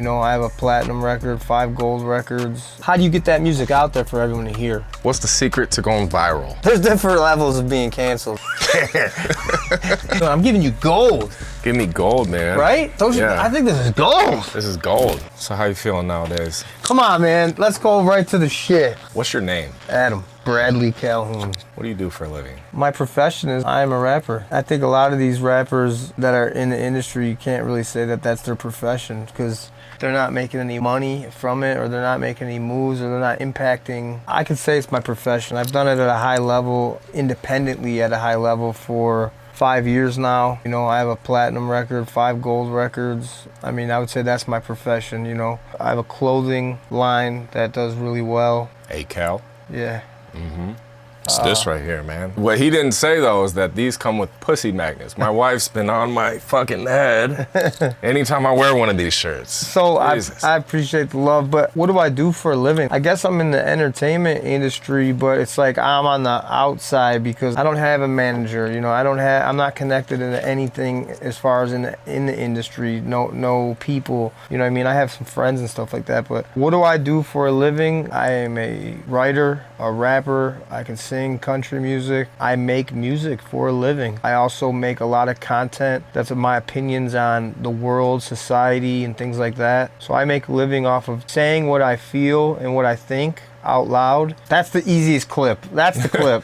You know, I have a platinum record, 5 gold records. How do you get that music out there for everyone to hear? What's the secret to going viral? There's different levels of being canceled. I'm giving you gold. Give me gold, man. Right? Yeah. I think this is gold. This is gold. So how you feeling nowadays? Come on, man. Let's go right to the shit. What's your name? Adam. Bradley Calhoun. What do you do for a living? My profession is I am a rapper. I think a lot of these rappers that are in the industry, you can't really say that that's their profession because they're not making any money from it, or they're not making any moves, or they're not impacting. I could say it's my profession. I've done it at a high level, independently at a high level for 5 years now. You know, I have a platinum record, 5 gold records. I mean, I would say that's my profession, you know. I have a clothing line that does really well. Hey, Cal. Yeah. Mm-hmm. It's this right here, man. What he didn't say, though, is that these come with pussy magnets. My wife's been on my fucking head anytime I wear one of these shirts. So I appreciate the love, but what do I do for a living? I guess I'm in the entertainment industry, but it's like I'm on the outside because I don't have a manager. You know, I'm not connected into anything as far as in the industry. No people. You know what I mean? I have some friends and stuff like that, but what do I do for a living? I am a writer, a rapper. I can sing country music. I make music for a living. I also make a lot of content that's my opinions on the world, society, and things like that. So I make a living off of saying what I feel and what I think out loud. That's the easiest clip. That's the clip.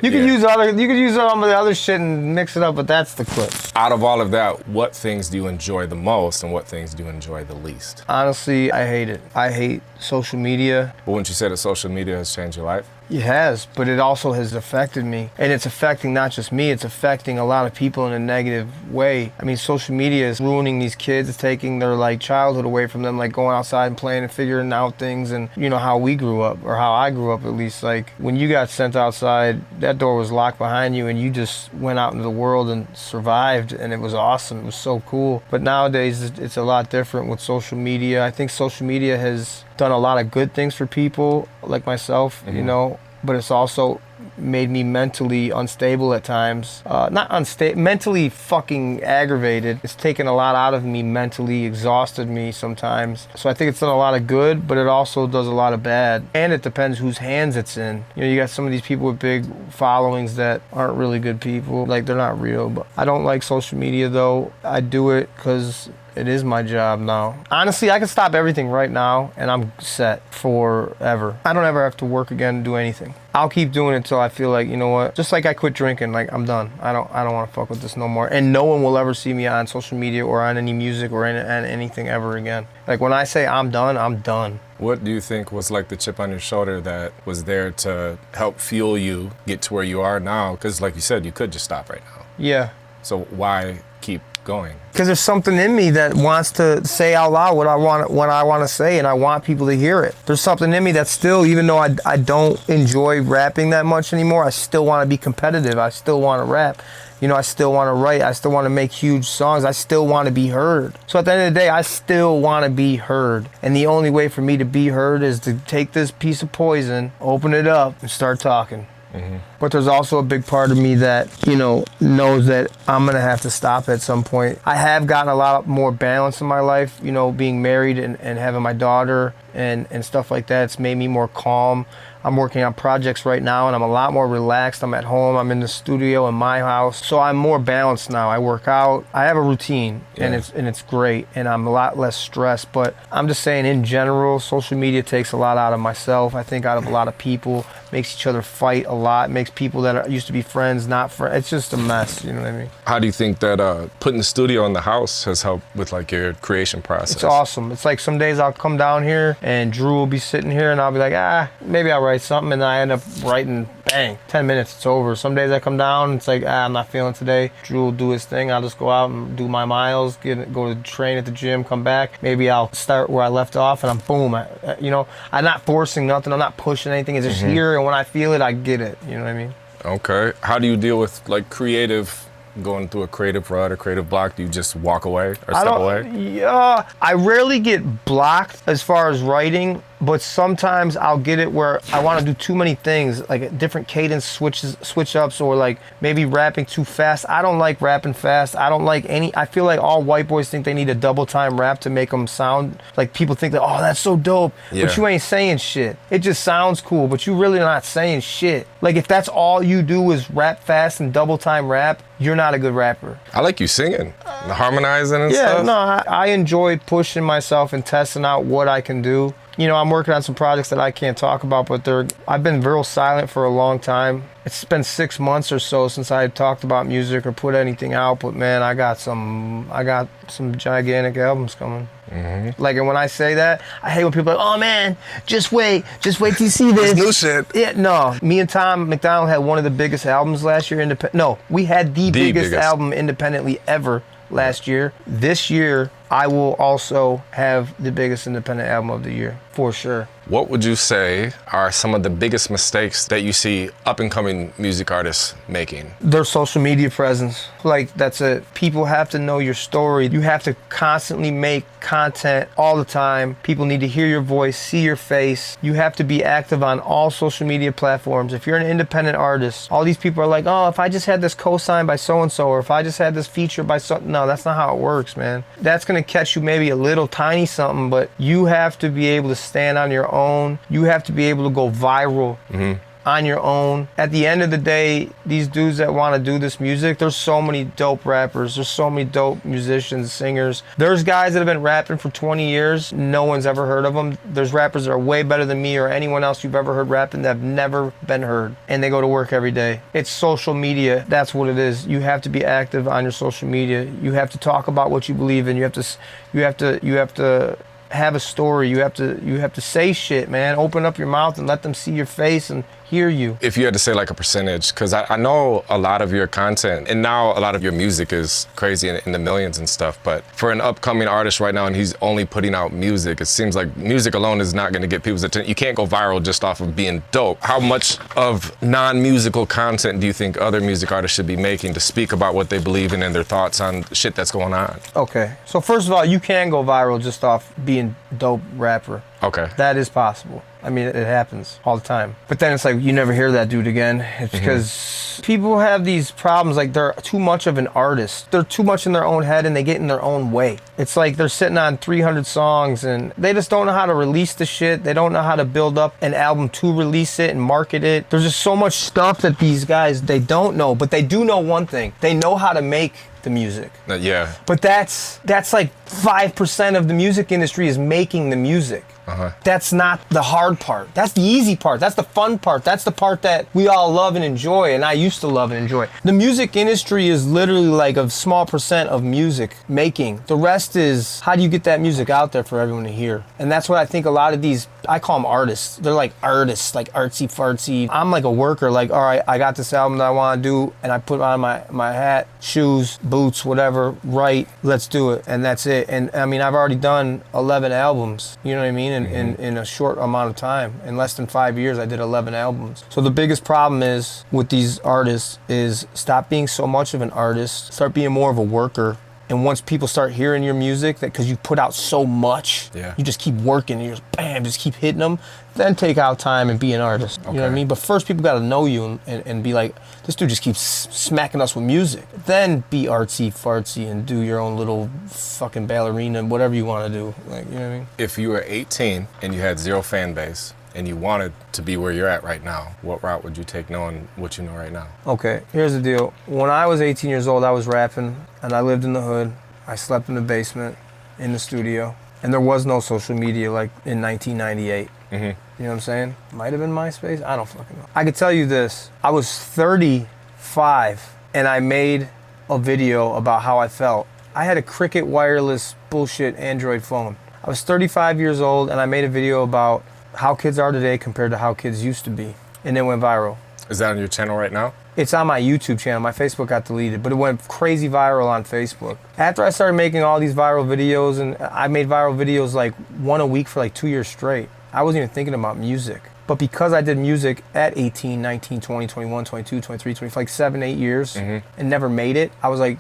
You can use some of the other shit and mix it up, but that's the clip. Out of all of that, what things do you enjoy the most and what things do you enjoy the least? Honestly, I hate it. I hate social media. But wouldn't you say that social media has changed your life? It has, but it also has affected me. And it's affecting not just me, it's affecting a lot of people in a negative way. I mean, social media is ruining these kids. It's taking their childhood away from them, like going outside and playing and figuring out things. And you know how we grew up, or how I grew up at least. Like when you got sent outside, that door was locked behind you and you just went out into the world and survived, and it was awesome. It was so cool. But nowadays it's a lot different with social media. I think social media has done a lot of good things for people like myself, you know, but it's also made me mentally unstable at times. Not unstable, mentally fucking aggravated. It's taken a lot out of me mentally, exhausted me sometimes. So I think it's done a lot of good, but it also does a lot of bad. And it depends whose hands it's in. You know, you got some of these people with big followings that aren't really good people. Like, they're not real. But I don't like social media, though. I do it because it is my job now. Honestly, I can stop everything right now and I'm set forever. I don't ever have to work again and do anything. I'll keep doing it until I feel like, you know what, just like I quit drinking, like I'm done. I don't want to fuck with this no more. And no one will ever see me on social media or on any music or on anything ever again. Like when I say I'm done, I'm done. What do you think was like the chip on your shoulder that was there to help fuel you get to where you are now? Because like you said, you could just stop right now. Yeah. So why keep going? Because there's something in me that wants to say out loud what I want to say, and I want people to hear it. There's something in me that still, even though I don't enjoy rapping that much anymore, I still want to be competitive. I still want to rap. You know, I still want to write. I still want to make huge songs. I still want to be heard. So at the end of the day, I still want to be heard. And the only way for me to be heard is to take this piece of poison, open it up, and start talking. Mm-hmm. But there's also a big part of me that, you know, knows that I'm going to have to stop at some point. I have gotten a lot more balance in my life, you know, being married and having my daughter and stuff like that. It's made me more calm. I'm working on projects right now and I'm a lot more relaxed. I'm at home. I'm in the studio in my house. So I'm more balanced now. I work out. I have a routine and it's great and I'm a lot less stressed. But I'm just saying in general, social media takes a lot out of myself. I think out of a lot of people, makes each other fight a lot, makes people that used to be friends not friends. It's just a mess, you know what I mean? How do you think that putting the studio in the house has helped with like your creation process? It's awesome. It's like some days I'll come down here and Drew will be sitting here and I'll be like, maybe I'll write something, and I end up writing, bang, 10 minutes, it's over. Some days I come down, it's like, I'm not feeling today. Drew will do his thing. I'll just go out and do my miles, go to train at the gym, come back. Maybe I'll start where I left off and I'm boom. You know, I'm not forcing nothing. I'm not pushing anything. It's just here, and when I feel it, I get it. You know what I mean? Okay. How do you deal with like going through a creative rut or creative block? Do you just walk away or step away? Yeah, I rarely get blocked as far as writing. but sometimes I'll get it where I want to do too many things, like different cadence switch ups, or like maybe rapping too fast. I don't like rapping fast. I don't like I feel like all white boys think they need a double time rap to make them sound like people think that, oh, that's so dope. Yeah. But you ain't saying shit. It just sounds cool, but you really not saying shit. Like if that's all you do is rap fast and double time rap, you're not a good rapper. I like you singing, harmonizing and Yeah, stuff. no, I enjoy pushing myself and testing out what I can do. You know, I'm working on some projects that I can't talk about, but I've been real silent for a long time. It's been 6 months or so since I talked about music or put anything out, but man, I got some gigantic albums coming. Mm-hmm. Like, and when I say that, I hate when people are like, oh man, just wait till you see this. It's new shit. Yeah, no, me and Tom McDonald had one of the biggest albums last year. We had the biggest album independently ever last year. This year, I will also have the biggest independent album of the year, for sure. What would you say are some of the biggest mistakes that you see up-and-coming music artists making? Their social media presence. Like, that's it. People have to know your story. You have to constantly make content all the time. People need to hear your voice, see your face. You have to be active on all social media platforms. If you're an independent artist, all these people are like, oh, if I just had this co-signed by so-and-so, or if I just had this feature by so... No, that's not how it works, man. That's going to catch you maybe a little tiny something, but you have to be able to stand on your own. You have to be able to go viral on your own. At the end of the day, these dudes that want to do this music, there's so many dope rappers. There's so many dope musicians, singers. There's guys that have been rapping for 20 years. No one's ever heard of them. There's rappers that are way better than me or anyone else you've ever heard rapping that have never been heard. And they go to work every day. It's social media. That's what it is. You have to be active on your social media. You have to talk about what you believe in. You have to have a story. You have to say shit, man. Open up your mouth and let them see your face and hear you. If you had to say like a percentage, because I know a lot of your content and now a lot of your music is crazy in the millions and stuff, but for an upcoming artist right now and he's only putting out music, it seems like music alone is not going to get people's attention. You can't go viral just off of being dope. How much of non-musical content do you think other music artists should be making to speak about what they believe in and their thoughts on shit that's going on? Okay, so first of all, you can go viral just off being dope rapper. Okay. That is possible. I mean, it happens all the time. But then it's like, you never hear that dude again. It's because people have these problems, like they're too much of an artist. They're too much in their own head and they get in their own way. It's like they're sitting on 300 songs and they just don't know how to release the shit. They don't know how to build up an album to release it and market it. There's just so much stuff that these guys, they don't know. But they do know one thing. They know how to make the music. Yeah. But that's like 5% of the music industry is making the music. That's not the hard part. That's the easy part. That's the fun part. That's the part that we all love and enjoy, and I used to love and enjoy. The music industry is literally like a small percent of music making. The rest is, how do you get that music out there for everyone to hear? And that's what I think a lot of these, I call them artists. They're like artists, like artsy fartsy. I'm like a worker, like, all right, I got this album that I want to do, and I put on my hat, shoes, boots, whatever, right, let's do it, and that's it. And I mean, I've already done 11 albums, you know what I mean? In a short amount of time. In less than 5 years, I did 11 albums. So the biggest problem is with these artists is stop being so much of an artist, start being more of a worker. And once people start hearing your music, that because you put out so much, you just keep working and you just bam, just keep hitting them, then take out time and be an artist. You know what I mean? But first people gotta know you and be like, this dude just keeps smacking us with music. Then be artsy fartsy and do your own little fucking ballerina, whatever you wanna do. Like, you know what I mean? If you were 18 and you had zero fan base and you wanted to be where you're at right now, what route would you take knowing what you know right now? Okay, here's the deal. When I was 18 years old, I was rapping and I lived in the hood. I slept in the basement, in the studio, and there was no social media like in 1998. You know what I'm saying? Might have been MySpace, I don't fucking know. I could tell you this, I was 35 and I made a video about how I felt. I had a Cricket wireless bullshit Android phone. I was 35 years old and I made a video about how kids are today compared to how kids used to be, and it went viral. Is that on your channel right now? It's on my YouTube channel. My Facebook got deleted, but it went crazy viral on Facebook. After I started making all these viral videos, and I made viral videos like one a week for like 2 years straight, I wasn't even thinking about music. But because I did music at 18, 19, 20, 21, 22, 23, 25, like 7, 8 years, and never made it, I was like,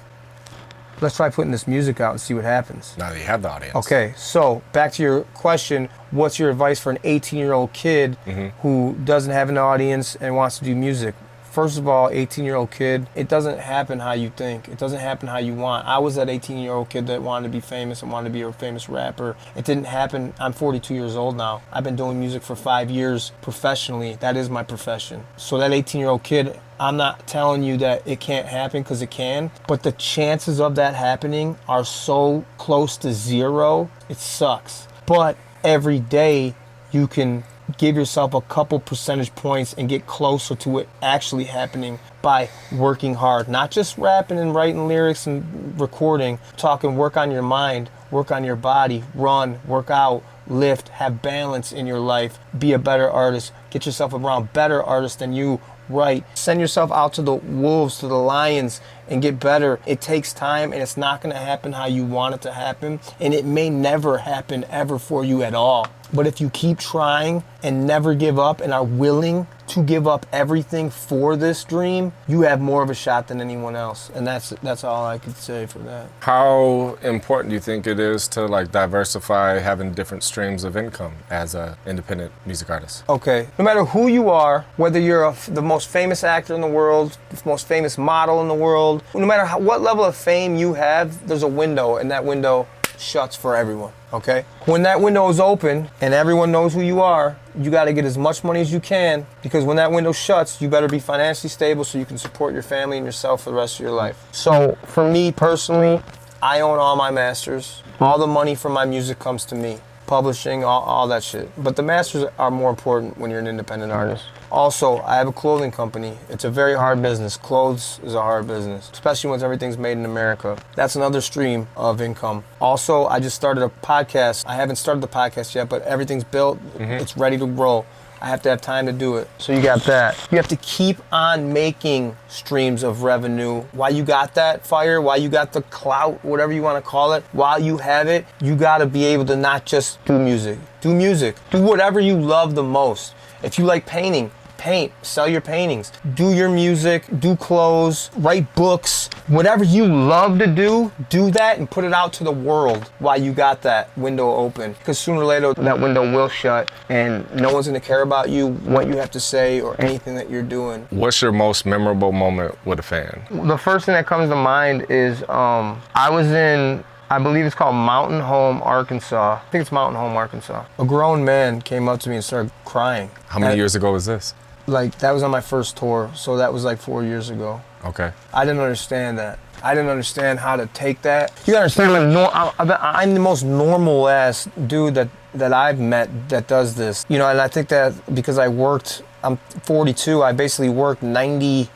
let's try putting this music out and see what happens. Now that you have the audience. Okay, so back to your question, what's your advice for an 18-year-old kid who doesn't have an audience and wants to do music? First of all, 18-year-old kid, it doesn't happen how you think. It doesn't happen how you want. I was that 18-year-old kid that wanted to be famous and wanted to be a famous rapper. It didn't happen. I'm 42 years old now. I've been doing music for 5 years professionally. That is my profession. So that 18-year-old kid, I'm not telling you that it can't happen, because it can, but the chances of that happening are so close to zero, it sucks. But every day you can give yourself a couple percentage points and get closer to it actually happening by working hard. Not just rapping and writing lyrics and recording, talking work on your mind, work on your body, run, work out, lift, have balance in your life, be a better artist, get yourself around better artists than you, write, send yourself out to the wolves, to the lions, and get better. It takes time, and it's not going to happen how you want it to happen, and it may never happen ever for you at all. But if you keep trying and never give up and are willing to give up everything for this dream, you have more of a shot than anyone else. And that's all I could say for that. How important do you think it is to like diversify, having different streams of income as an independent music artist? Okay, no matter who you are, whether you're the most famous actor in the world, the most famous model in the world, no matter what level of fame you have, there's a window, and that window shuts for everyone, okay? When that window is open and everyone knows who you are, you got to get as much money as you can, because when that window shuts, you better be financially stable so you can support your family and yourself for the rest of your life. So for me personally, I own all my masters. All the money from my music comes to me. Publishing, all that shit. But the masters are more important when you're an independent artist. Also, I have a clothing company. It's a very hard business. Clothes is a hard business, especially when everything's made in America. That's another stream of income. Also, I just started a podcast. I haven't started the podcast yet, but everything's built. It's ready to roll. I have to have time to do it. So you got that. You have to keep on making streams of revenue. While you got that fire, while you got the clout, whatever you want to call it, while you have it, you got to be able to not just do music. Do music. Do whatever you love the most. If you like painting, paint, sell your paintings, do your music, do clothes, write books, whatever you love to do that and put it out to the world while you got that window open. Because sooner or later that window will shut and no one's gonna care about you, what you have to say, or anything that you're doing. What's your most memorable moment with a fan? The first thing that comes to mind is I was in, I believe it's called Mountain Home, Arkansas. I think it's Mountain Home, Arkansas. A grown man came up to me and started crying. How many years ago was this? Like, that was on my first tour, so that was like 4 years ago. Okay. I didn't understand that. I didn't understand how to take that. You gotta understand, like, I'm the most normal ass dude that I've met that does this. You know, and I think that because I'm 42, I basically worked 90%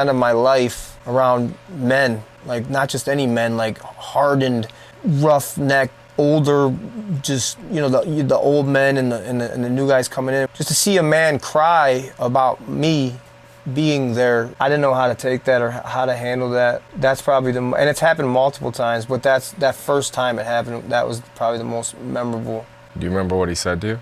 of my life around men. Like, not just any men, like hardened, roughneck, older, just, you know, the old men and the new guys coming in. Just to see a man cry about me being there, I didn't know how to take that or how to handle that. That's probably and it's happened multiple times, but that first time it happened, that was probably the most memorable. Do you remember what he said to you?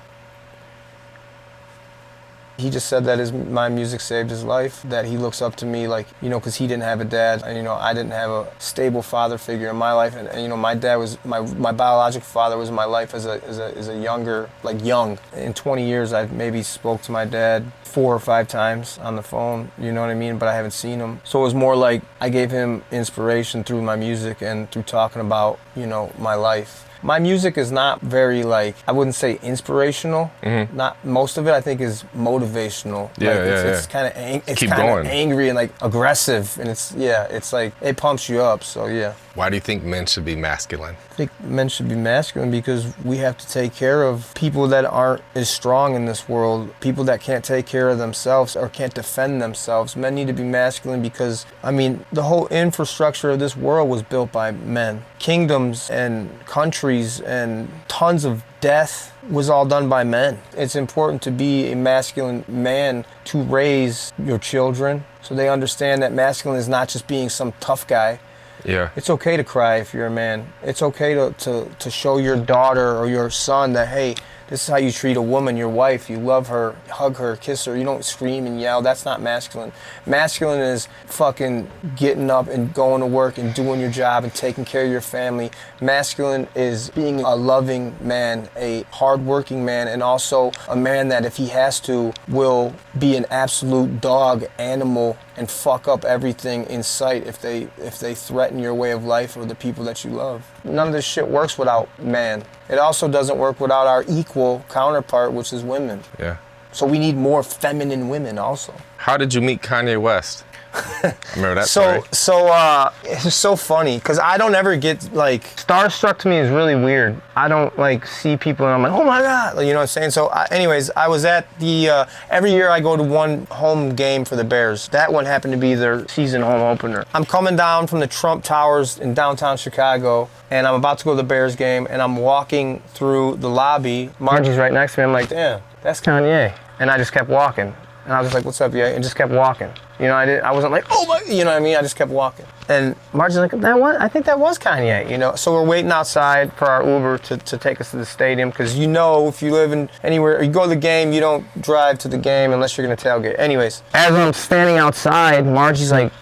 He just said that my music saved his life, that he looks up to me, like, you know, because he didn't have a dad, and, you know, I didn't have a stable father figure in my life, and you know, my dad was, my biological father was in my life as a younger, like young. In 20 years, I maybe spoke to my dad 4 or 5 times on the phone, you know what I mean, but I haven't seen him. So it was more like I gave him inspiration through my music and through talking about, you know, my life. My music is not very, like, I wouldn't say inspirational. Not most of it, I think, is motivational. Yeah, like, yeah, it's kind of Keep going. Angry and like aggressive, and it's like it pumps you up. So yeah. Why do you think men should be masculine? I think men should be masculine because we have to take care of people that aren't as strong in this world, people that can't take care of themselves or can't defend themselves. Men need to be masculine because, I mean, the whole infrastructure of this world was built by men. Kingdoms and countries and tons of death was all done by men. It's important to be a masculine man to raise your children so they understand that masculine is not just being some tough guy. Yeah. It's okay to cry if you're a man. It's okay to show your daughter or your son that, hey, This is how you treat a woman, your wife. You love her, hug her, kiss her. You don't scream and yell. That's not masculine. Masculine is fucking getting up and going to work and doing your job and taking care of your family. Masculine is being a loving man, a hardworking man, and also a man that if he has to will be an absolute dog animal and fuck up everything in sight if they threaten your way of life or the people that you love. None of this shit works without man. It also doesn't work without our equal counterpart, which is women. Yeah. So we need more feminine women also. How did you meet Kanye West? I remember that So story. it's so funny because I don't ever get like starstruck. To me is really weird. I don't like see people and I'm like, oh my god, you know what I'm saying. So anyways, I was at the every year I go to one home game for the Bears. That one happened to be their season home opener. I'm coming down from the Trump Towers in downtown Chicago and I'm about to go to the Bears game and I'm walking through the lobby. Margie's right next to me. I'm like, damn, that's Kanye. And I just kept walking. And I was just like, what's up, yeah? And just kept walking. You know, I wasn't like, oh my, you know what I mean? I just kept walking. And Margie's like, I think that was Kanye, you know? So we're waiting outside for our Uber to take us to the stadium, because you know, if you live in anywhere, or you go to the game, you don't drive to the game unless you're gonna tailgate. Anyways, as I'm standing outside, Margie's like,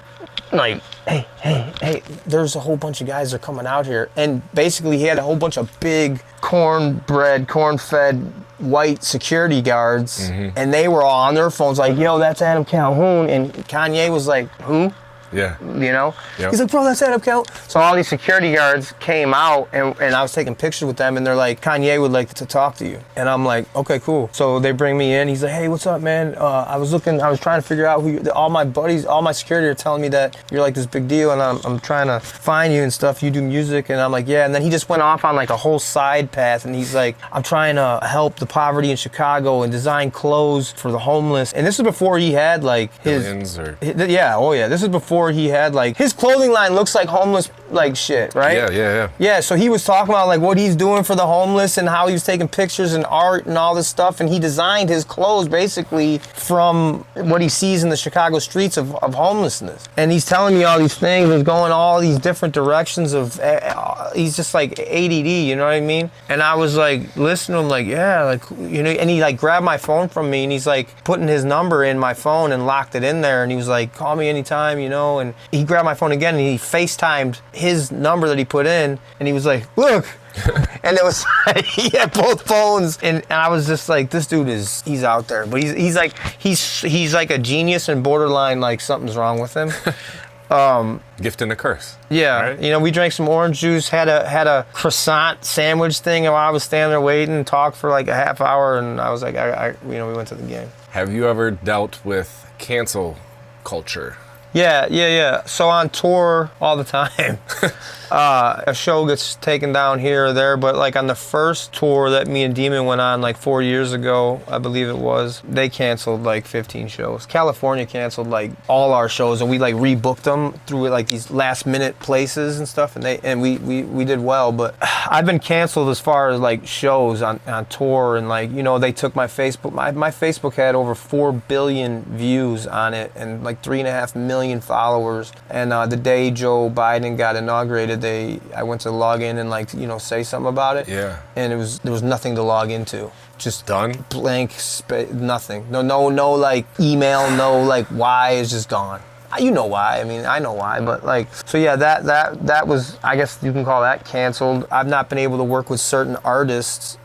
hey, there's a whole bunch of guys that are coming out here. And basically he had a whole bunch of big corn-fed white security guards, and they were all on their phones like, yo, that's Adam Calhoun. And Kanye was like, who? Yeah. You know? Yep. He's like, bro, that's Adam Calhoun. So all these security guards came out, and I was taking pictures with them, and they're like, Kanye would like to talk to you. And I'm like, okay, cool. So they bring me in. He's like, hey, what's up, man? I was trying to figure out who all my buddies, all my security are telling me that you're like this big deal, and I'm trying to find you and stuff. You do music. And I'm like, yeah. And then he just went off on like a whole side path, and he's like, I'm trying to help the poverty in Chicago and design clothes for the homeless. And this is before he had like his... This is before he had like, his clothing line looks like homeless like shit, right? Yeah, so he was talking about like what he's doing for the homeless and how he was taking pictures and art and all this stuff, and he designed his clothes basically from what he sees in the Chicago streets of homelessness. And he's telling me all these things, he's going all these different directions of, he's just like ADD, you know what I mean? And I was like, listening to him like, yeah, like, you know, and he like grabbed my phone from me and he's like putting his number in my phone and locked it in there, and he was like, call me anytime, you know. And he grabbed my phone again and he FaceTimed his number that he put in, and he was like, look. And it was like, he had both phones, and I was just like, this dude he's out there, but he's like a genius and borderline like something's wrong with him. Gift and a curse. Yeah, right? You know, we drank some orange juice, had a croissant sandwich thing while I was standing there waiting, talked for like a half hour, and I was like, we went to the game. Have you ever dealt with cancel culture? Yeah. So on tour all the time. A show gets taken down here or there, but like on the first tour that me and Demon went on like 4 years ago, I believe it was, they canceled like 15 shows. California canceled like all our shows, and we like rebooked them through like these last minute places and stuff, and we did well. But I've been canceled as far as like shows on tour, and like, you know, they took my Facebook. My Facebook had over 4 billion views on it and like 3.5 million followers. And the day Joe Biden got inaugurated, I went to log in and like, you know, say something about it. Yeah. And there was nothing to log into. Just done. Blank space. Nothing. No like email. No like why is just gone. You know why. I mean, I know why. But like, so yeah, that was, I guess you can call that canceled. I've not been able to work with certain artists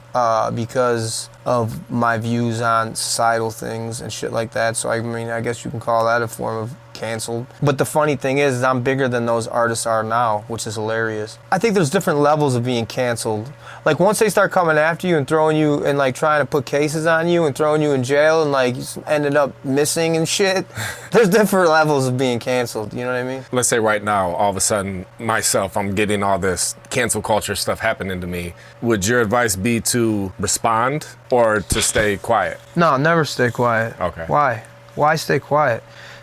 because of my views on societal things and shit like that. So I mean, I guess you can call that a form of canceled. But the funny thing is I'm bigger than those artists are now, which is hilarious. I think there's different levels of being canceled. Like once they start coming after you and throwing you and like trying to put cases on you and throwing you in jail and like ended up missing and shit, there's different levels of being canceled, you know what I mean? Let's say right now, all of a sudden, myself, I'm getting all this cancel culture stuff happening to me. Would your advice be to respond or to stay quiet? No, never stay quiet. Okay. Why stay quiet?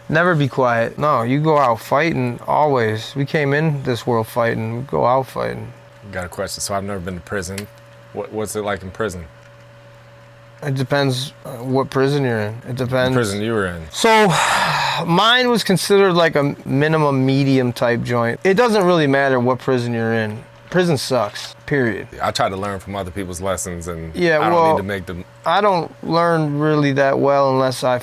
Never be quiet. No, you go out fighting always. We came in this world fighting. We go out fighting. Got a question. So I've never been to prison. What's it like in prison? It depends what prison you're in. It depends. The prison you were in. So mine was considered like a minimum medium type joint. It doesn't really matter what prison you're in. Prison sucks, period. I try to learn from other people's lessons, and Yeah, I don't well, need to make them. I don't learn really that well unless I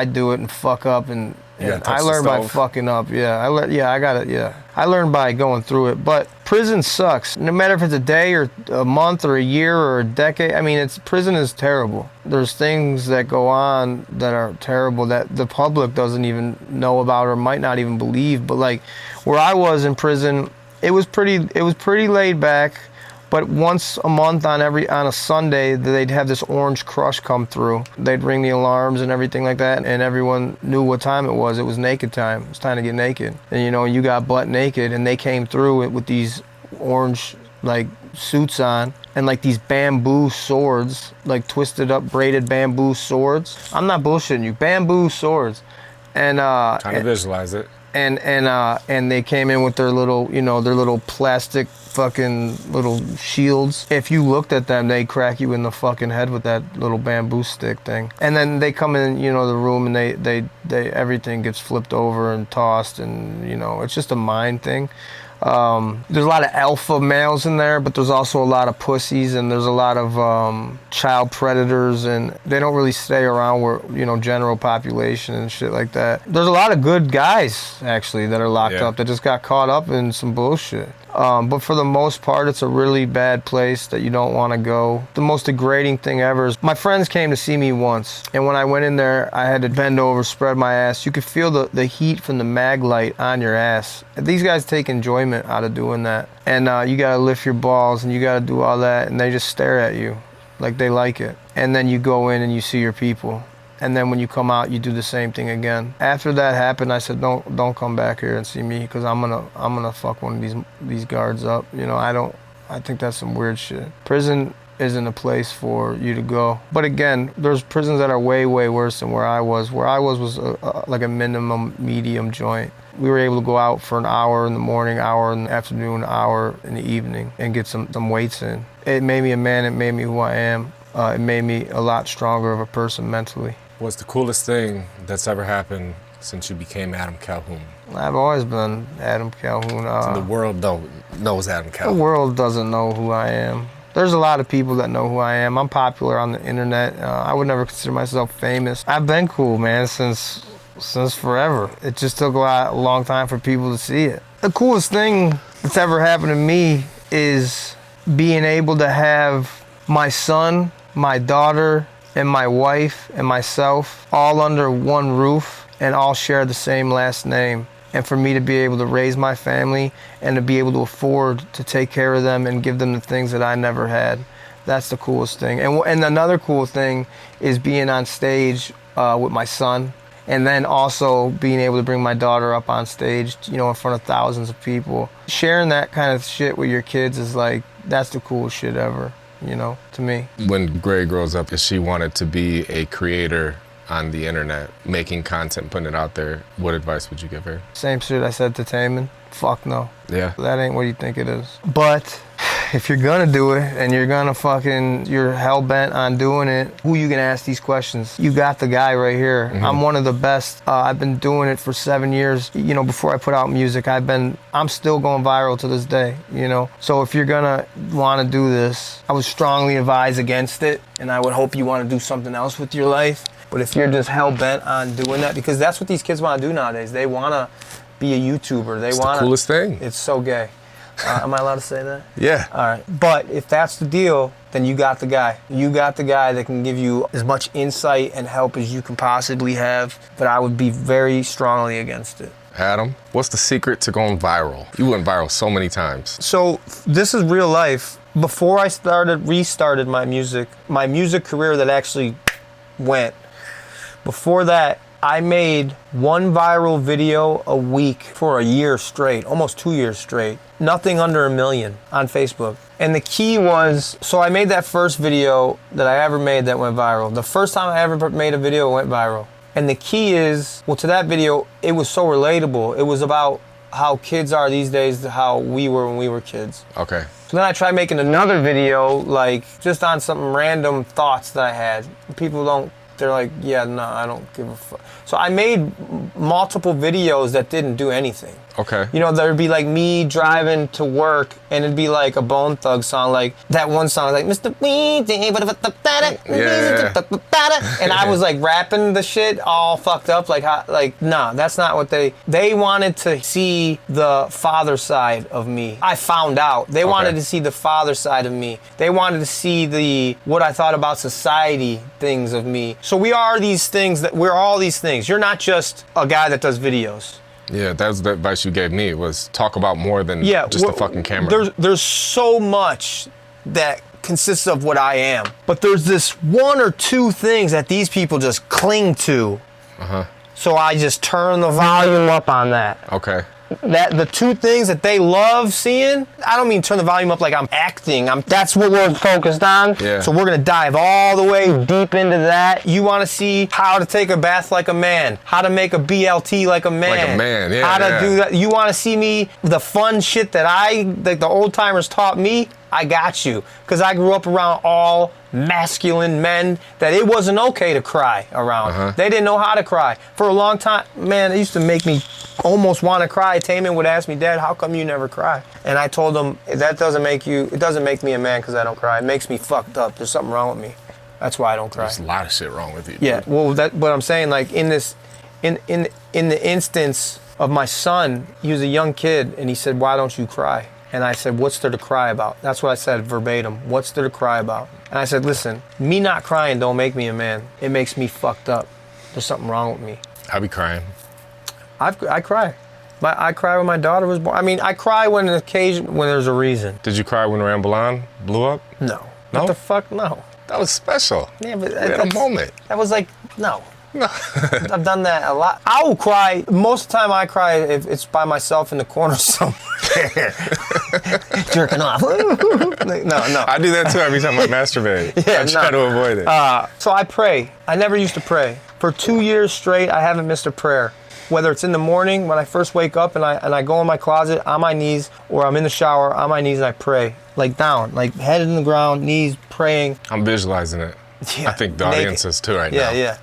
do it and fuck up, and touch I the learn by stove. fucking up. I learn by going through it. But prison sucks. No matter if it's a day or a month or a year or a decade. I mean, prison is terrible. There's things that go on that are terrible that the public doesn't even know about or might not even believe. But like where I was in prison, it was pretty laid back. But once a month on a Sunday, they'd have this orange crush come through. They'd ring the alarms and everything like that, and everyone knew what time it was. It was naked time. It was time to get naked. And you got butt naked, and they came through it with these orange like suits on and like these bamboo swords, like twisted up braided bamboo swords. I'm not bullshitting you. Bamboo swords. And Trying to visualize it. And they came in with their little plastic fucking little shields. If you looked at them, they'd crack you in the fucking head with that little bamboo stick thing. And then they come in, the room, and they everything gets flipped over and tossed, and it's just a mind thing. There's a lot of alpha males in there, but there's also a lot of pussies, and there's a lot of child predators, and they don't really stay around where general population and shit like that. There's a lot of good guys actually that are locked up that just got caught up in some bullshit. But for the most part, it's a really bad place that you don't want to go. The most degrading thing ever is my friends came to see me once, and when I went in there, I had to bend over, spread my ass. You could feel the heat from the mag light on your ass. These guys take enjoyment out of doing that. And you got to lift your balls, and you got to do all that, and they just stare at you like they like it. And then you go in and you see your people. And then when you come out, you do the same thing again. After that happened, I said, don't come back here and see me, because I'm gonna fuck one of these guards up. I think that's some weird shit. Prison isn't a place for you to go. But again, there's prisons that are way, way worse than where I was. Where I was like a minimum medium joint. We were able to go out for an hour in the morning, hour in the afternoon, hour in the evening, and get some weights in. It made me a man. It made me who I am. It made me a lot stronger of a person mentally. What's the coolest thing that's ever happened since you became Adam Calhoun? I've always been Adam Calhoun. The world knows Adam Calhoun. The world doesn't know who I am. There's a lot of people that know who I am. I'm popular on the internet. I would never consider myself famous. I've been cool, man, since forever. It just took a long time for people to see it. The coolest thing that's ever happened to me is being able to have my son, my daughter, and my wife and myself all under one roof and all share the same last name. And for me to be able to raise my family and to be able to afford to take care of them and give them the things that I never had. That's the coolest thing. And another cool thing is being on stage with my son, and then also being able to bring my daughter up on stage, in front of thousands of people. Sharing that kind of shit with your kids is like, that's the coolest shit ever. To me. When Gray grows up, if she wanted to be a creator on the internet, making content, putting it out there, what advice would you give her? Same shit I said to Taman. Fuck no. Yeah. That ain't what you think it is. But if you're gonna do it and you're hell-bent on doing it, who you gonna ask these questions? You got the guy right here. Mm-hmm. I'm one of the best. I've been doing it for 7 years. Before I put out music, I'm still going viral to this day, So if you're gonna wanna do this, I would strongly advise against it, and I would hope you wanna do something else with your life. But if you're just hell-bent on doing that, because that's what these kids wanna do nowadays. They wanna be a YouTuber. It's the coolest thing. It's so gay. Am I allowed to say that? Yeah. All right. But if that's the deal, then you got the guy. You got the guy that can give you as much insight and help as you can possibly have. But I would be very strongly against it. Adam, what's the secret to going viral? You went viral so many times. So this is real life. Before I restarted my music career that actually went, before that, I made one viral video a week for a year straight, almost 2 years straight. Nothing under 1 million on Facebook. And the key was, so I made that first video that I ever made that went viral. The first time I ever made a video went viral. And the key is, to that video, it was so relatable. It was about how kids are these days to how we were when we were kids. Okay. So then I tried making another video, just on some random thoughts that I had. They're like, yeah, no, I don't give a fuck. So I made multiple videos that didn't do anything. Okay. You know, there'd be like me driving to work, and it'd be like a Bone Thug song, like that one song, like Mr. Weezy, and I was like rapping the shit all fucked up, like nah, that's not what they wanted to see the father side of me. I found out they wanted to see the father side of me. They wanted to see what I thought about society things of me. So we're all these things. You're not just a guy that does videos. Yeah, that's the advice you gave me, was talk about more than just the fucking camera. There's so much that consists of what I am, but there's this one or two things that these people just cling to. So I just turn the volume up on that. Okay. That the two things that they love seeing, I don't mean turn the volume up like I'm acting. That's what we're focused on. Yeah. So we're gonna dive all the way deep into that. You want to see how to take a bath like a man, how to make a BLT like a man, how to do that. You want to see me, the fun shit that the old timers taught me. I got you, because I grew up around all masculine men that it wasn't okay to cry around. They didn't know how to cry. For a long time, man, it used to make me almost want to cry. Taman would ask me, Dad, how come you never cry? And I told him, it doesn't make me a man because I don't cry. It makes me fucked up. There's something wrong with me. That's why I don't cry. There's a lot of shit wrong with you. Yeah, well, what I'm saying, like in the instance of my son, he was a young kid, and he said, why don't you cry? And I said, what's there to cry about? That's what I said verbatim. What's there to cry about? And I said, listen, me not crying don't make me a man. It makes me fucked up. There's something wrong with me. I be crying. I cry. I cry when my daughter was born. I mean, I cry when there's a reason. Did you cry when Ramblon blew up? No. No? What the fuck? No. That was special. Yeah, but we had a moment. That was like, no. I've done that a lot. I will cry. Most of the time I cry if it's by myself in the corner somewhere. Jerking off. No. I do that too every time I masturbate. I try to avoid it. So I pray. I never used to pray. For 2 years straight, I haven't missed a prayer. Whether it's in the morning when I first wake up and I go in my closet on my knees, or I'm in the shower on my knees and I pray. Like down, like head in the ground, knees, praying. I'm visualizing it. Yeah, I think the audience is too right now. Yeah.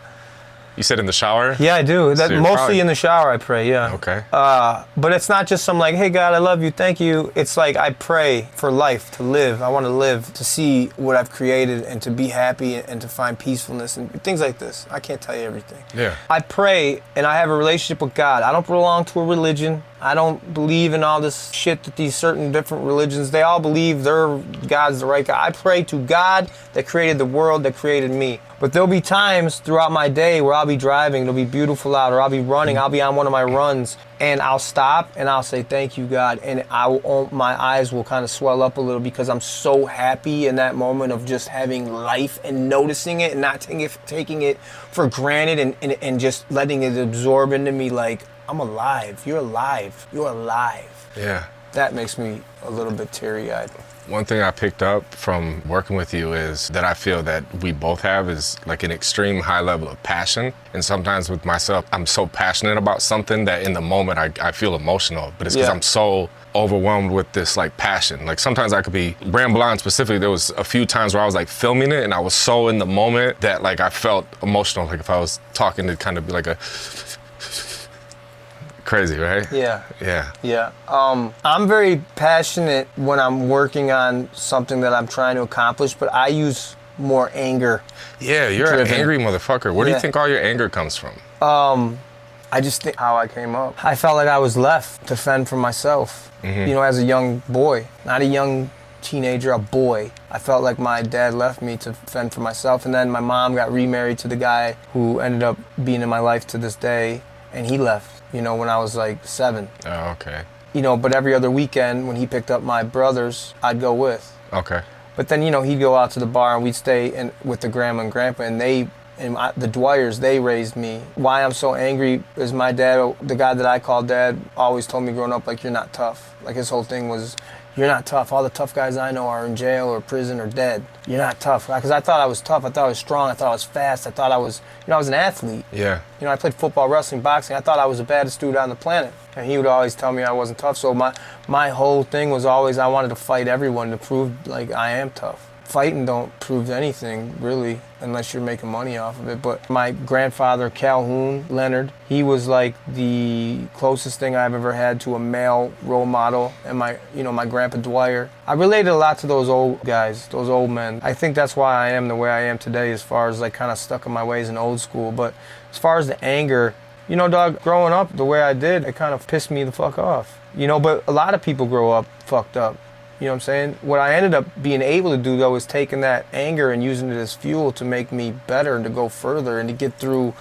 You said in the shower? Yeah, I do. So mostly in the shower I pray, yeah. Okay. But it's not just some like, hey God, I love you, thank you. It's like I pray for life, to live. I want to live, to see what I've created and to be happy and to find peacefulness and things like this. I can't tell you everything. Yeah. I pray and I have a relationship with God. I don't belong to a religion. I don't believe in all this shit that these certain different religions, they all believe their God's the right God. I pray to God that created the world, that created me. But there'll be times throughout my day where I'll be driving, it'll be beautiful out, or I'll be running, I'll be on one of my runs, and I'll stop and I'll say, thank you, God. And my eyes will kind of swell up a little because I'm so happy in that moment of just having life and noticing it and not taking it for granted and just letting it absorb into me like, I'm alive. You're alive. You're alive. Yeah. That makes me a little bit teary-eyed. One thing I picked up from working with you is that I feel that we both have is like an extreme high level of passion. And sometimes with myself, I'm so passionate about something that in the moment I feel emotional, but it's because I'm so overwhelmed with this like passion. Like sometimes I could be Ramblon specifically. There was a few times where I was like filming it and I was so in the moment that like I felt emotional. Like if I was talking to kind of be like a crazy, right? Yeah. I'm very passionate when I'm working on something that I'm trying to accomplish, but I use more anger. Yeah, you're an angry motherfucker. Where do you think all your anger comes from? I just think how I came up. I felt like I was left to fend for myself. You know, as a young boy, not a young teenager, a boy. I felt like my dad left me to fend for myself, and then my mom got remarried to the guy who ended up being in my life to this day, and he left. You know, when I was like 7. Oh, okay. You know, but every other weekend when he picked up my brothers, I'd go with. Okay. But then, you know, he'd go out to the bar and we'd stay with the grandma and grandpa, and the Dwyers, they raised me. Why I'm so angry is my dad, the guy that I call dad, always told me growing up, like, you're not tough. Like, his whole thing was, you're not tough. All the tough guys I know are in jail or prison or dead. You're not tough. Because I thought I was tough. I thought I was strong. I thought I was fast. I thought I was, I was an athlete. Yeah. You know, I played football, wrestling, boxing. I thought I was the baddest dude on the planet. And he would always tell me I wasn't tough. So my whole thing was always I wanted to fight everyone to prove, like, I am tough. fighting don't prove anything, really, unless you're making money off of it. But my grandfather, Calhoun Leonard, he was like the closest thing I've ever had to a male role model. And my grandpa Dwyer. I related a lot to those old guys, those old men. I think that's why I am the way I am today, as far as like kind of stuck in my ways in old school. But as far as the anger, dog, growing up the way I did, it kind of pissed me the fuck off. But a lot of people grow up fucked up. You know what I'm saying? What I ended up being able to do, though, is taking that anger and using it as fuel to make me better and to go further and to get through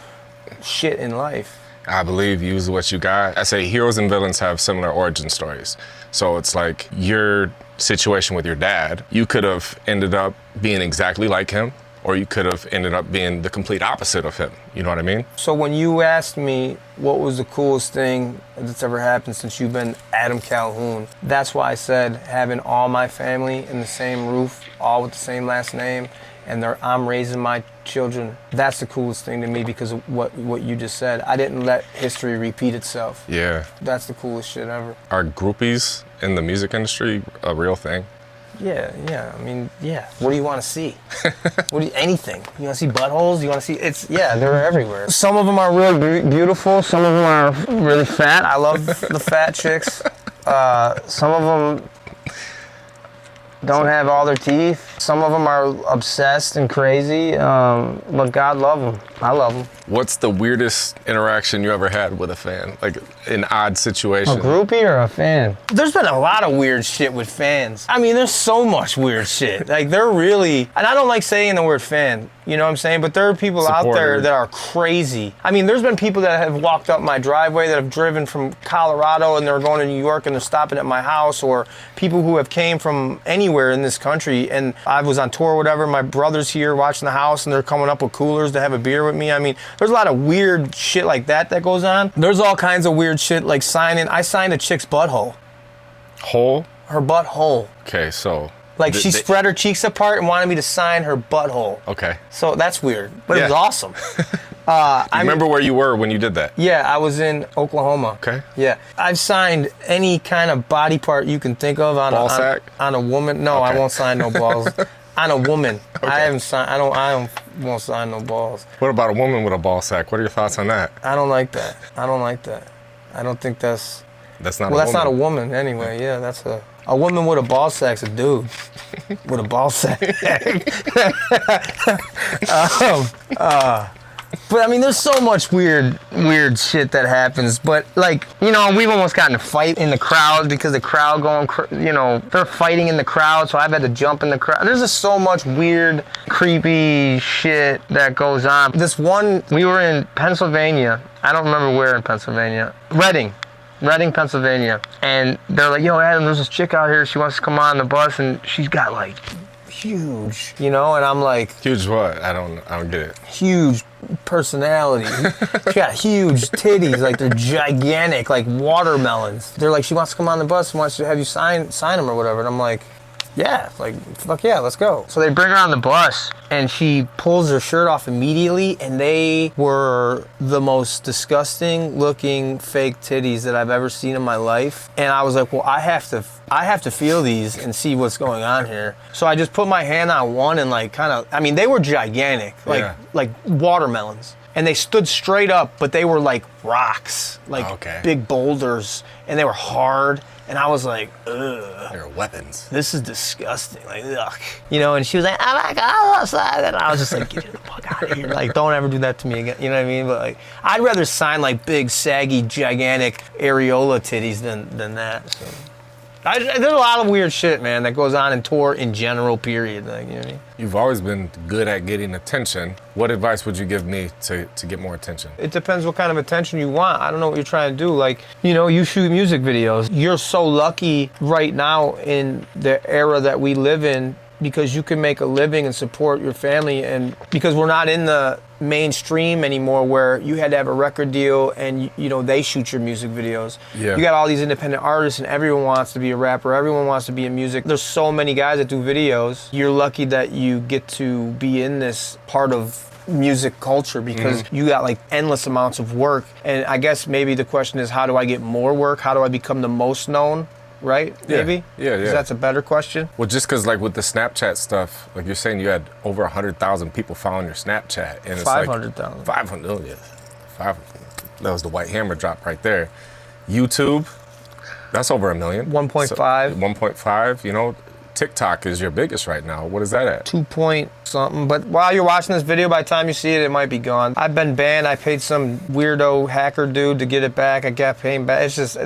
shit in life. I believe use what you got. I say heroes and villains have similar origin stories. So it's like your situation with your dad, you could have ended up being exactly like him, or you could have ended up being the complete opposite of him. You know what I mean? So when you asked me what was the coolest thing that's ever happened since you've been Adam Calhoun, that's why I said having all my family in the same roof, all with the same last name, and I'm raising my children. That's the coolest thing to me because of what you just said. I didn't let history repeat itself. Yeah. That's the coolest shit ever. Are groupies in the music industry a real thing? Yeah. I mean, yeah. What do you want to see? Anything. You want to see buttholes? You want to see? They're everywhere. Some of them are really beautiful. Some of them are really fat. I love the fat chicks. Some of them don't have all their teeth. Some of them are obsessed and crazy, but God love them. I love them. What's the weirdest interaction you ever had with a fan? Like an odd situation? A groupie or a fan? There's been a lot of weird shit with fans. I mean, there's so much weird shit. Like, they're really, and I don't like saying the word fan, you know what I'm saying? But there are people out there that are crazy. I mean, there's been people that have walked up my driveway that have driven from Colorado and they're going to New York and they're stopping at my house, or people who have came from anywhere in this country, and I was on tour or whatever, my brother's here watching the house and they're coming up with coolers to have a beer with me. I mean, there's a lot of weird shit like that goes on. There's all kinds of weird shit like I signed a chick's butthole. Hole? Her butthole. Okay, so. Like she spread her cheeks apart and wanted me to sign her butthole. Okay. So that's weird, but it was awesome. I remember where you were when you did that? Yeah, I was in Oklahoma. Okay. Yeah, I've signed any kind of body part you can think of on a woman. No, okay. I won't sign no balls. On a woman. Okay. I haven't signed. I won't sign no balls. What about a woman with a ball sack? What are your thoughts on that? I don't like that. I don't think that's. That's not. Well, that's not a woman anyway. Yeah, that's a woman with a ball sack's a dude with a ball sack. But I mean, there's so much weird shit that happens. But like, we've almost gotten a fight in the crowd because the crowd they're fighting in the crowd. So I've had to jump in the crowd. There's just so much weird, creepy shit that goes on. We were in Pennsylvania. I don't remember where in Pennsylvania. Reading, Pennsylvania. And they're like, yo, Adam, there's this chick out here. She wants to come on the bus and she's got like huge, and I'm like, huge what? I don't get it. Huge personality. She got huge titties, like they're gigantic, like watermelons. They're like, she wants to come on the bus and wants to have you sign them or whatever. And I'm like, yeah, like, fuck yeah, let's go. So they bring her on the bus and she pulls her shirt off immediately, and they were the most disgusting looking fake titties that I've ever seen in my life. And I was like, well, I have to feel these and see what's going on here. So I just put my hand on one and like they were gigantic, like watermelons. And they stood straight up, but they were like rocks, like big boulders, and they were hard. And I was like, ugh. They were weapons. This is disgusting. Like, ugh. And she was like, oh my God, what's that? And I was just like, get the fuck out of here. Like, don't ever do that to me again. You know what I mean? But like, I'd rather sign like big, saggy, gigantic areola titties than that. So. There's a lot of weird shit, man, that goes on in tour in general, period. Like, you know what I mean? You've always been good at getting attention. What advice would you give me to get more attention? It depends what kind of attention you want. I don't know what you're trying to do. Like, you shoot music videos. You're so lucky right now in the era that we live in because you can make a living and support your family, and because we're not in the mainstream anymore where you had to have a record deal and they shoot your music videos. Yeah. You got all these independent artists and everyone wants to be a rapper, everyone wants to be in music. There's so many guys that do videos. You're lucky that you get to be in this part of music culture because you got like endless amounts of work. And I guess maybe the question is, how do I get more work? How do I become the most known? right? Maybe? Yeah. 'Cause that's a better question. Well, just because like with the Snapchat stuff, like you're saying, you had over 100,000 people following your Snapchat, and it's 500,000. like 500. Oh yeah, 500. That was the white hammer drop right there. YouTube, that's over 1 million. 1.5. 1.5. You know, TikTok is your biggest right now. What is that at? 2 point something. But while you're watching this video, by the time you see it, it might be gone. I've been banned. I paid some weirdo hacker dude to get it back. I got paying back. It's just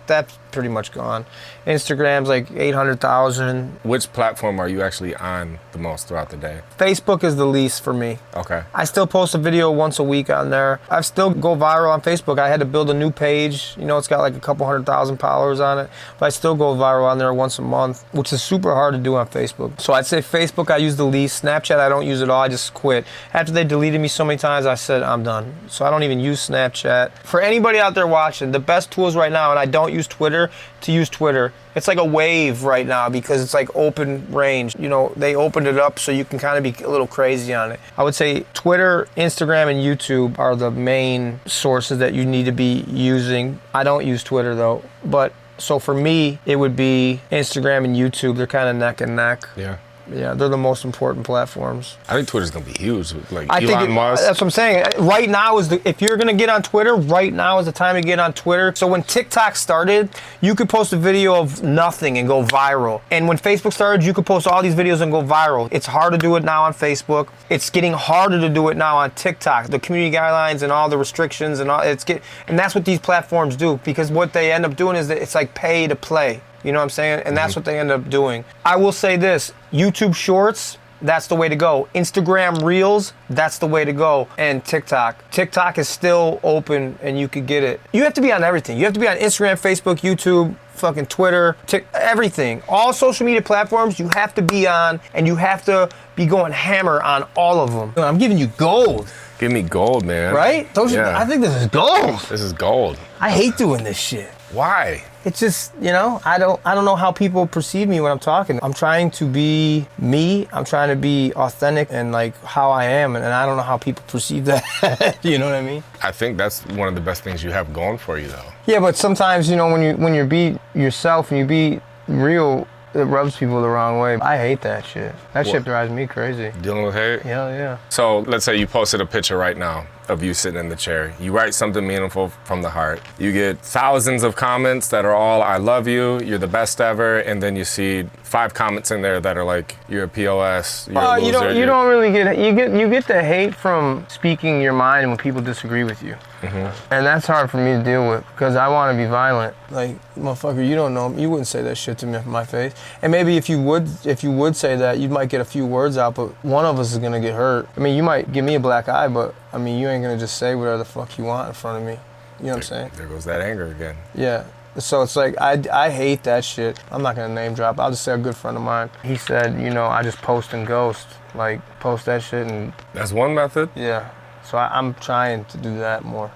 that's pretty much gone. Instagram's like 800,000. Which platform are you actually on the most throughout the day? Facebook is the least for me. Okay. I still post a video once a week on there. I still go viral on Facebook. I had to build a new page. You know, it's got like a couple 100,000 followers on it, but I still go viral on there once a month, which is super hard to do on Facebook. So I'd say Facebook I use the least. Snapchat I don't use at all. I just quit. After they deleted me so many times, I said I'm done. So I don't even use Snapchat. For anybody out there watching, the best tools right now, and I don't use Twitter, to use Twitter. It's like a wave right now because it's like open range. You know, they opened it up so you can kind of be a little crazy on it. I would say Twitter, Instagram, and YouTube are the main sources that you need to be using. I don't use Twitter though, but so for me, it would be Instagram and YouTube. They're kind of neck and neck. Yeah. Yeah, they're the most important platforms. I think Twitter's gonna be huge. Like I Elon Musk. That's what I'm saying. Right now is if you're gonna get on Twitter, right now is the time to get on Twitter. So when TikTok started, you could post a video of nothing and go viral. And when Facebook started, you could post all these videos and go viral. It's hard to do it now on Facebook. It's getting harder to do it now on TikTok. The community guidelines and all the restrictions and all and that's what these platforms do, because what they end up doing is that it's like pay to play. You know what I'm saying? And that's what they end up doing. I will say this, YouTube Shorts, that's the way to go. Instagram Reels, that's the way to go. And TikTok. TikTok is still open and you could get it. You have to be on everything. You have to be on Instagram, Facebook, YouTube, fucking Twitter, everything. All social media platforms you have to be on, and you have to be going hammer on all of them. I'm giving you gold. Give me gold, man. Right? I think this is gold. This is gold. I hate doing this shit. Why? It's just, you know, I don't know how people perceive me when I'm talking. I'm trying to be me. I'm trying to be authentic and like how I am, and I don't know how people perceive that. You know what I mean? I think that's one of the best things you have going for you, though. Yeah, but sometimes, you know, when you be yourself and you be real, it rubs people the wrong way. I hate that shit. That shit drives me crazy. Dealing with hate? Hell yeah. So let's say you posted a picture right now of you sitting in the chair. You write something meaningful from the heart. You get thousands of comments that are all, I love you, you're the best ever, and then you see 5 comments in there that are like, you're a POS, you're a loser. You don't really you get the hate from speaking your mind when people disagree with you. Mm-hmm. And that's hard for me to deal with because I want to be violent. Like, motherfucker, you don't know me. You wouldn't say that shit to me in my face. And maybe if you would say that, you might get a few words out, but one of us is gonna get hurt. I mean, you might give me a black eye, but I mean, you ain't gonna just say whatever the fuck you want in front of me. You know what I'm saying? There goes that anger again. Yeah. So it's like, I hate that shit. I'm not gonna name drop. I'll just say a good friend of mine. He said, you know, I just post and ghost. Like, post that shit and... That's one method? Yeah. So I'm trying to do that more.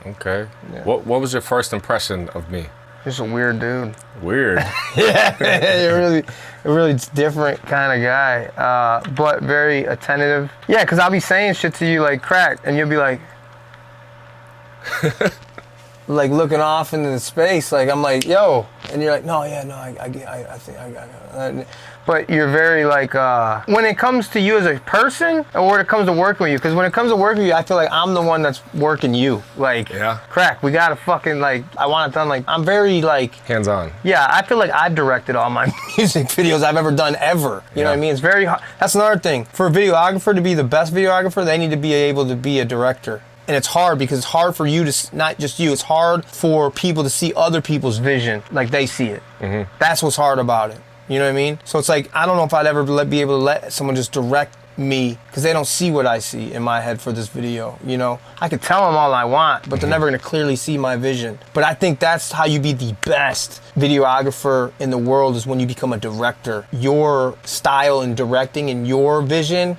Okay. Yeah. What was your first impression of me? Just a weird dude. Weird? Yeah, a really different kind of guy, but very attentive. Yeah, because I'll be saying shit to you like crack, and you'll be like... like looking off into the space, like I'm like, yo, and you're like, no, yeah, no, I think I got it. But you're very like, when it comes to you as a person, or when it comes to working with you, because when it comes to working with you, I feel like I'm the one that's working you. Like, yeah. Crack, we gotta fucking like, I want it done. Like, I'm very like hands-on. Yeah, I feel like I've directed all my music videos I've ever done ever. You know what I mean? It's very hard. That's another thing. For a videographer to be the best videographer, they need to be able to be a director. And it's hard because it's hard for you to, not just you, it's hard for people to see other people's vision like they see it. Mm-hmm. That's what's hard about it. You know what I mean? So it's like, I don't know if I'd ever be able to let someone just direct me because they don't see what I see in my head for this video, you know? I could tell them all I want, but they're never gonna clearly see my vision. But I think that's how you be the best videographer in the world, is when you become a director. Your style in directing and your vision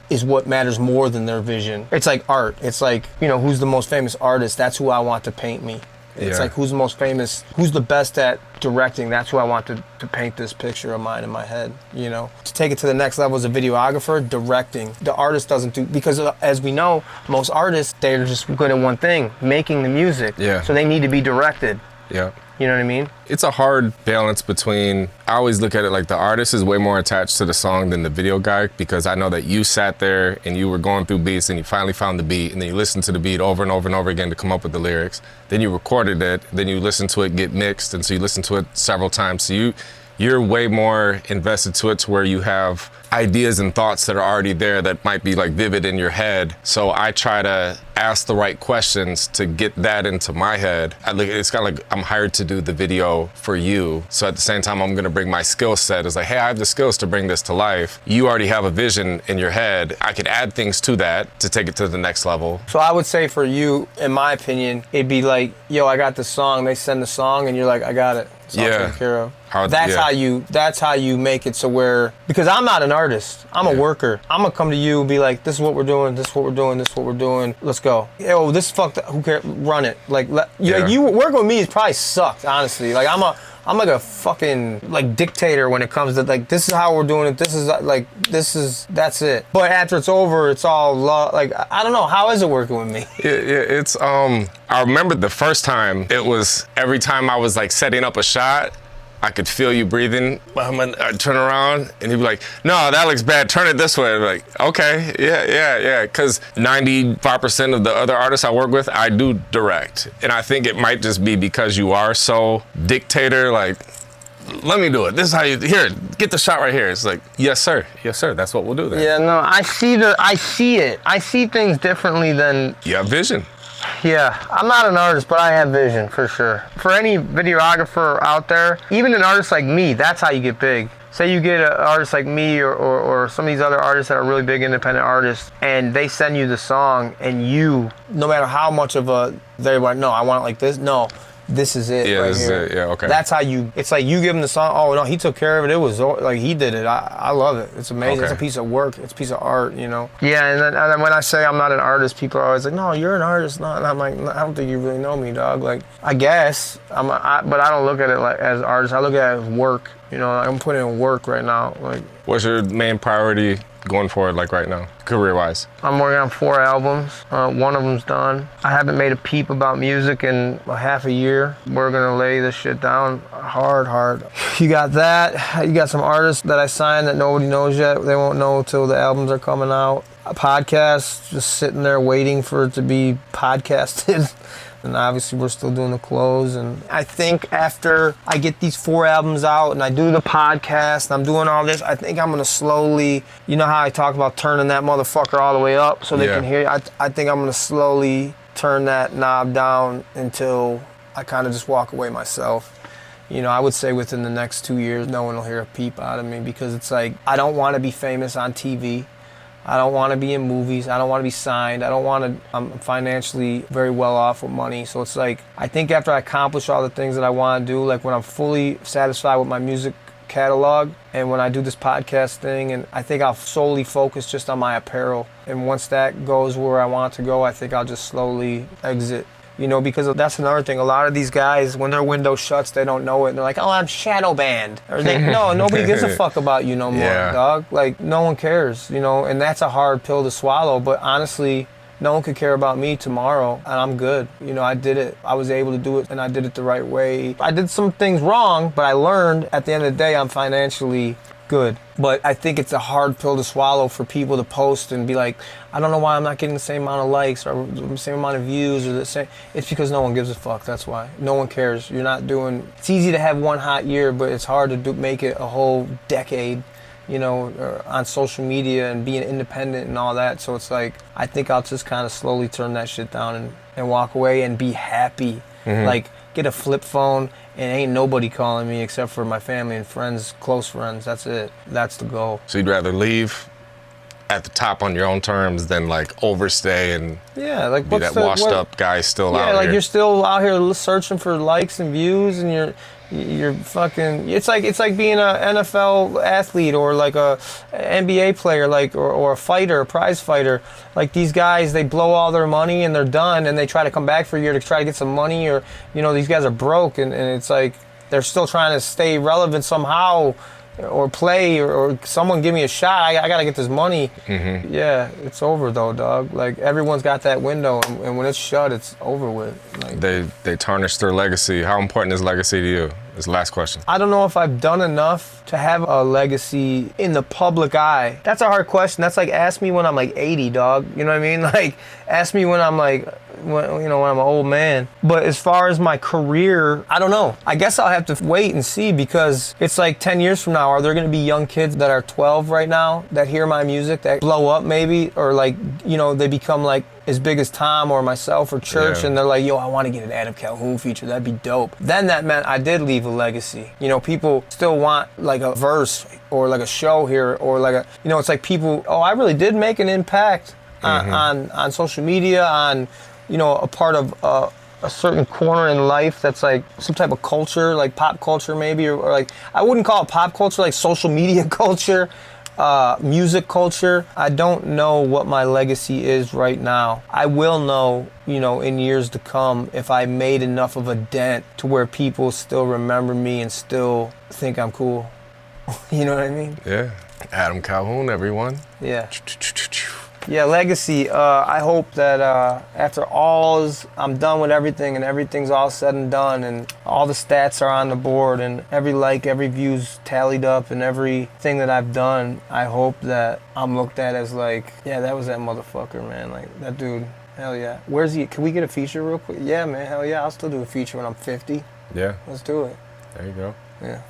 is what matters more than their vision. It's like art. It's like, you know, who's the most famous artist? That's who I want to paint me. It's like, who's the most famous, who's the best at directing? That's who I want to paint this picture of mine in my head, you know? To take it to the next level as a videographer, directing. The artist doesn't do, because as we know, most artists, they're just good at one thing, making the music. Yeah. So they need to be directed. Yeah. You know what I mean? It's a hard balance between, I always look at it like the artist is way more attached to the song than the video guy, because I know that you sat there and you were going through beats and you finally found the beat, and then you listened to the beat over and over and over again to come up with the lyrics. Then you recorded it, then you listened to it get mixed, and so you listened to it several times. So you're way more invested to it, to where you have ideas and thoughts that are already there that might be like vivid in your head. So I try to ask the right questions to get that into my head. It's kind of like I'm hired to do the video for you. So at the same time, I'm gonna bring my skill set. It's like, hey, I have the skills to bring this to life. You already have a vision in your head. I could add things to that to take it to the next level. So I would say for you, in my opinion, it'd be like, yo, I got the song. They send the song and you're like, I got it. It's all taken care of. That's how you make it so where, because I'm not an artist, I'm a worker. I'm gonna come to you and be like, this is what we're doing, this is what we're doing, this is what we're doing, let's go. Yo, this fucked up, who cares, run it. Like, you work with me, it probably sucked, honestly. Like, I'm like a fucking like dictator when it comes to like, this is how we're doing it, that's it. But after it's over, it's all love. Like, I don't know, how is it working with me? It's I remember the first time, it was every time I was like setting up a shot, I could feel you breathing. I'd turn around and he'd be like, no, that looks bad, turn it this way. I'm like, okay, yeah. Cause 95% of the other artists I work with, I do direct. And I think it might just be because you are so dictator, like, let me do it. This is how here, get the shot right here. It's like, yes, sir, that's what we'll do then. Yeah, no, I see it. I see things differently than... You have vision. Yeah, I'm not an artist, but I have vision, for sure. For any videographer out there, even an artist like me, that's how you get big. Say you get an artist like me or some of these other artists that are really big independent artists, and they send you the song, and you, no matter how much of they want, no, I want it like this, no. This is it right here. Yeah, okay. That's how it's like you give him the song, oh no, he took care of it, it was like, he did it. I love it. It's amazing. Okay. It's a piece of work. It's a piece of art, you know? Yeah, and then when I say I'm not an artist, people are always like, no, you're an artist. No, and I'm like, I don't think you really know me, dog. Like, I guess, but I don't look at it like as artist. I look at it as work. You know, I'm putting in work right now. Like, what's your main priority going forward, like right now, career-wise? I'm working on 4 albums. One of them's done. I haven't made a peep about music in a half a year. We're gonna lay this shit down hard. You got that. You got some artists that I signed that nobody knows yet. They won't know till the albums are coming out. A podcast, just sitting there waiting for it to be podcasted. And obviously we're still doing the clothes. And I think after I get these 4 albums out and I do the podcast and I'm doing all this, I think I'm gonna slowly, you know how I talk about turning that motherfucker all the way up so they can hear you? I think I'm gonna slowly turn that knob down until I kind of just walk away myself. You know, I would say within the next 2 years, no one will hear a peep out of me, because it's like, I don't want to be famous on TV. I don't want to be in movies. I don't want to be signed. I'm financially very well off with money. So it's like, I think after I accomplish all the things that I want to do, like when I'm fully satisfied with my music catalog and when I do this podcast thing, and I think I'll solely focus just on my apparel. And once that goes where I want to go, I think I'll just slowly exit. You know, because that's another thing. A lot of these guys, when their window shuts, they don't know it. And they're like, oh, I'm shadow banned. Or no, nobody gives a fuck about you no more, dog. Like, no one cares, you know, and that's a hard pill to swallow. But honestly, no one could care about me tomorrow, and I'm good. You know, I did it. I was able to do it, and I did it the right way. I did some things wrong, but I learned at the end of the day, I'm financially good. But I think it's a hard pill to swallow for people to post and be like, I don't know why I'm not getting the same amount of likes or the same amount of views or the same. It's because no one gives a fuck. That's why. No one cares. You're not doing. It's easy to have one hot year, but it's hard to make it a whole decade, you know, on social media and being independent and all that. So it's like, I think I'll just kind of slowly turn that shit down and walk away and be happy. Mm-hmm. Like, get a flip phone and ain't nobody calling me except for my family and friends, close friends. That's it. That's the goal. So you'd rather leave at the top on your own terms than like overstay and be that washed up guy still out here. Yeah, like you're still out here searching for likes and views, and you're fucking. It's like being an NFL athlete or like a NBA player, like or a fighter, a prize fighter. Like these guys, they blow all their money and they're done, and they try to come back for a year to try to get some money, or you know, these guys are broke, and it's like they're still trying to stay relevant somehow. or play or someone give me a shot. I gotta get this money. Yeah, it's over though, dog. Like everyone's got that window, and when it's shut, it's over with. Like, they tarnish their legacy. How important is legacy to you? Is the last question. I don't know if I've done enough to have a legacy in the public eye. That's a hard question. That's like, ask me when I'm like 80, dog. You know what I mean? Like, ask me when I'm like, when I'm an old man. But as far as my career, I don't know. I guess I'll have to wait and see, because it's like 10 years from now, are there going to be young kids that are 12 right now that hear my music that blow up maybe, or like, you know, they become like as big as Tom or myself or Church, and they're like, yo, I want to get an Adam Calhoun feature. That'd be dope. Then that meant I did leave a legacy. You know, people still want like a verse or like a show here, or like a, you know, it's like people, oh, I really did make an impact on social media, on, you know, a part of a certain corner in life that's like some type of culture, like pop culture maybe, or like, I wouldn't call it pop culture, like social media culture. Music culture. I don't know what my legacy is right now. I will know, you know, in years to come, if I made enough of a dent to where people still remember me and still think I'm cool. You know what I mean? Yeah. Adam Calhoun, everyone. Yeah. Yeah, legacy. I hope that after I'm done with everything, and everything's all said and done, and all the stats are on the board, and every like, every view's tallied up, and everything that I've done, I hope that I'm looked at as like, yeah, that was that motherfucker, man. Like, that dude, hell yeah. Where's he? Can we get a feature real quick? Yeah, man, hell yeah. I'll still do a feature when I'm 50. Yeah. Let's do it. There you go. Yeah.